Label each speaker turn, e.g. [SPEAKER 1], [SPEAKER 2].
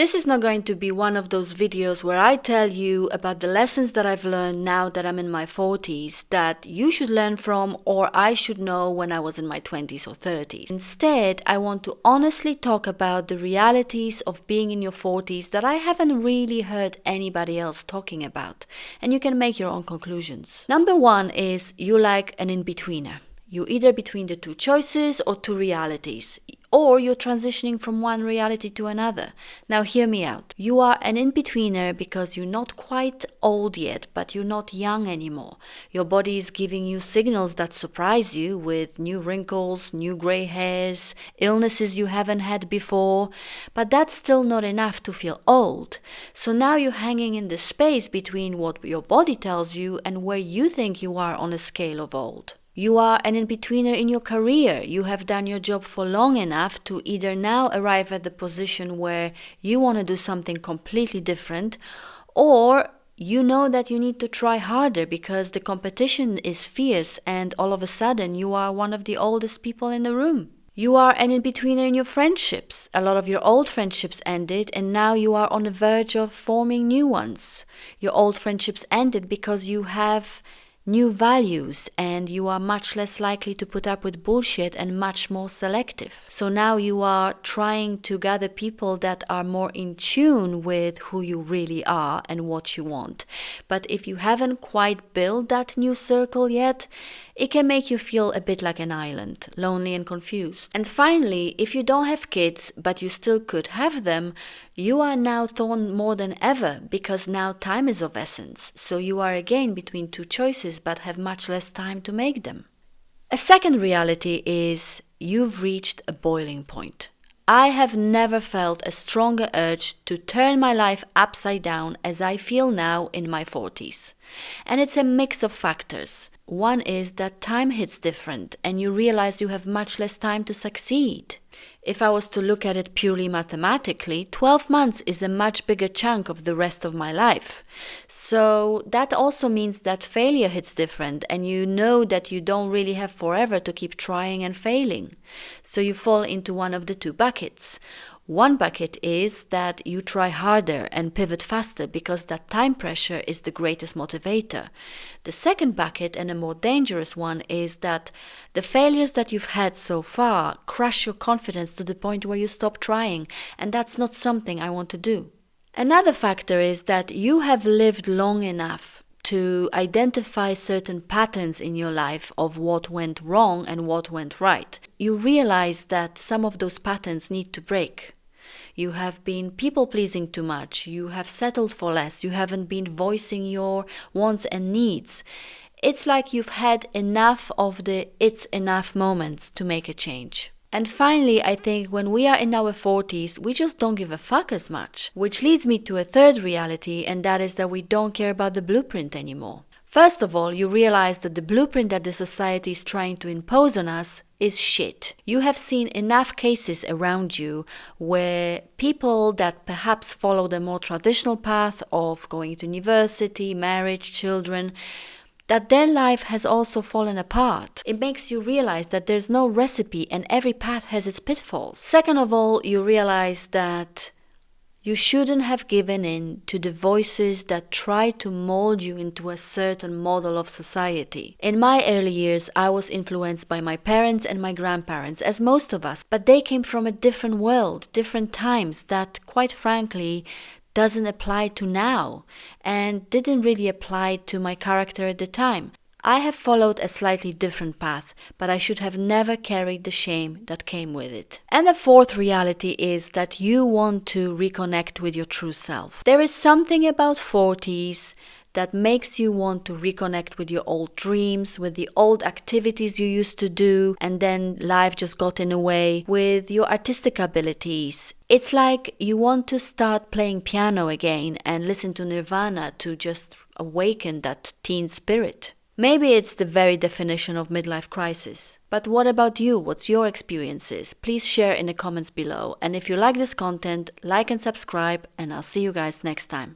[SPEAKER 1] This is not going to be one of those videos where I tell you about the lessons that I've learned now that I'm in my 40s that you should learn from or I should know when I was in my 20s or 30s. Instead, I want to honestly talk about the realities of being in your 40s that I haven't really heard anybody else talking about, and you can make your own conclusions. Number one is you like an in-betweener. You're either between the two choices or two realities, or you're transitioning from one reality to another. Now hear me out. You are an in-betweener because you're not quite old yet, but you're not young anymore. Your body is giving you signals that surprise you with new wrinkles, new gray hairs, illnesses you haven't had before, but that's still not enough to feel old. So now you're hanging in the space between what your body tells you and where you think you are on a scale of old. You are an in-betweener in your career. You have done your job for long enough to either now arrive at the position where you want to do something completely different, or you know that you need to try harder because the competition is fierce and all of a sudden you are one of the oldest people in the room. You are an in-betweener in your friendships. A lot of your old friendships ended and now you are on the verge of forming new ones. Your old friendships ended because you have new values and you are much less likely to put up with bullshit and much more selective. So now you are trying to gather people that are more in tune with who you really are and what you want. But if you haven't quite built that new circle yet, it can make you feel a bit like an island, lonely and confused. And finally, if you don't have kids, but you still could have them, you are now torn more than ever because now time is of essence. So you are again between two choices, but have much less time to make them. A second reality is you've reached a boiling point. I have never felt a stronger urge to turn my life upside down as I feel now in my 40s. And it's a mix of factors. One is that time hits different and you realize you have much less time to succeed. If I was to look at it purely mathematically, 12 months is a much bigger chunk of the rest of my life. So that also means that failure hits different and you know that you don't really have forever to keep trying and failing. So you fall into one of the two buckets. One bucket is that you try harder and pivot faster because that time pressure is the greatest motivator. The second bucket, and a more dangerous one, is that the failures that you've had so far crush your confidence to the point where you stop trying, and that's not something I want to do. Another factor is that you have lived long enough to identify certain patterns in your life of what went wrong and what went right. You realize that some of those patterns need to break. You have been people-pleasing too much, you have settled for less, you haven't been voicing your wants and needs. It's like you've had enough of the it's enough moments to make a change. And finally, I think when we are in our 40s, we just don't give a fuck as much. Which leads me to a third reality, and that is that we don't care about the blueprint anymore. First of all, you realize that the blueprint that the society is trying to impose on us is shit. You have seen enough cases around you where people that perhaps follow the more traditional path of going to university, marriage, children, that their life has also fallen apart. It makes you realize that there's no recipe and every path has its pitfalls. Second of all, you realize that you shouldn't have given in to the voices that try to mold you into a certain model of society. In my early years, I was influenced by my parents and my grandparents, as most of us, but they came from a different world, different times that, quite frankly, doesn't apply to now and didn't really apply to my character at the time. I have followed a slightly different path, but I should have never carried the shame that came with it. And the fourth reality is that you want to reconnect with your true self. There is something about 40s that makes you want to reconnect with your old dreams, with the old activities you used to do, and then life just got in the way, with your artistic abilities. It's like you want to start playing piano again and listen to Nirvana to just awaken that teen spirit. Maybe it's the very definition of midlife crisis. But what about you? What's your experiences? Please share in the comments below. And if you like this content, like and subscribe, and I'll see you guys next time.